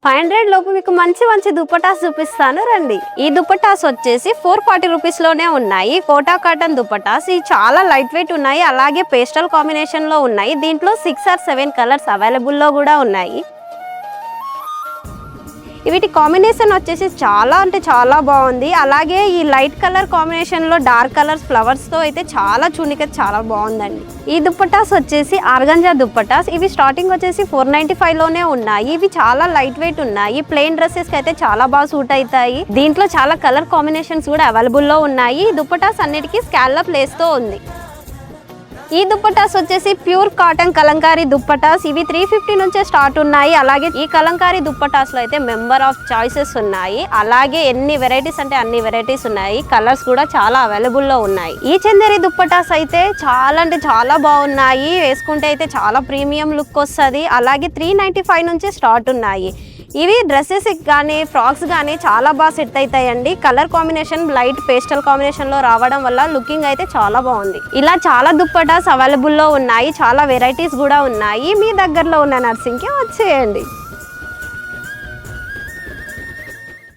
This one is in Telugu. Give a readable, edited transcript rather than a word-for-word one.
500 లోపు మీకు మంచి మంచి దుపటాస్ చూపిస్తాను రండి. ఈ దుపటాస్ వచ్చేసి 440 రూపీస్ లోనే ఉన్నాయి. కోటా కాటన్ దుపటాస్ ఇవి చాలా లైట్ వెయిట్ ఉన్నాయి. అలాగే పేస్టల్ కాంబినేషన్ లో ఉన్నాయి. దీంట్లో 6 or 7 కలర్స్ అవైలబుల్ లో కూడా ఉన్నాయి. వీటి కాంబినేషన్ వచ్చేసి చాలా అంటే చాలా బాగుంది. అలాగే ఈ లైట్ కలర్ కాంబినేషన్ లో డార్క్ కలర్స్ ఫ్లవర్స్ తో అయితే చాలా చూడడానికి చాలా బాగుందండి. ఈ దుపటాస్ వచ్చేసి ఆర్గంజా దుపటాస్. ఇవి స్టార్టింగ్ వచ్చేసి 495 లోనే ఉన్నాయి. ఇవి చాలా లైట్ వెయిట్ ఉన్నాయి. ప్లెయిన్ డ్రెస్సెస్ కి అయితే చాలా బాగా సూట్ అవుతాయి. దీంట్లో చాలా కలర్ కాంబినేషన్స్ కూడా అవైలబుల్ లో ఉన్నాయి. ఈ దుపటాస్ అన్నిటికీ స్కాలప్ లేస్ తో ఉంది. ఈ దుపటాస్ వచ్చేసి ప్యూర్ కాటన్ కలంకారీ దుపటాస్. ఇవి 350 నుంచే స్టార్ట్ ఉన్నాయి. అలాగే ఈ కలంకారీ దుపటాస్ లో అయితే మెంబర్ ఆఫ్ చాయిసెస్ ఉన్నాయి. అలాగే ఎన్ని వెరైటీస్ అంటే అన్ని వెరైటీస్ ఉన్నాయి. కలర్స్ కూడా చాలా అవైలబుల్ లో ఉన్నాయి. ఈ చందేరి దుపటాస్ అయితే చాలా అంటే చాలా బాగున్నాయి. వేసుకుంటే అయితే చాలా ప్రీమియం లుక్ వస్తుంది. అలాగే 395 నుంచే స్టార్ట్ ఉన్నాయి. ఇవి డ్రెస్సెస్ కానీ ఫ్రాక్స్ కానీ చాలా బాగా సెట్ అవుతాయండి. Colour combination light pastel combination లో రావడం వల్ల లుకింగ్ అయితే చాలా బాగుంది. ఇలా చాలా దుప్పటాస్ అవైలబుల్ లో ఉన్నాయి. చాలా వెరైటీస్ కూడా ఉన్నాయి. మీ దగ్గరలో ఉన్న నర్సింగ్కి వచ్చేయండి.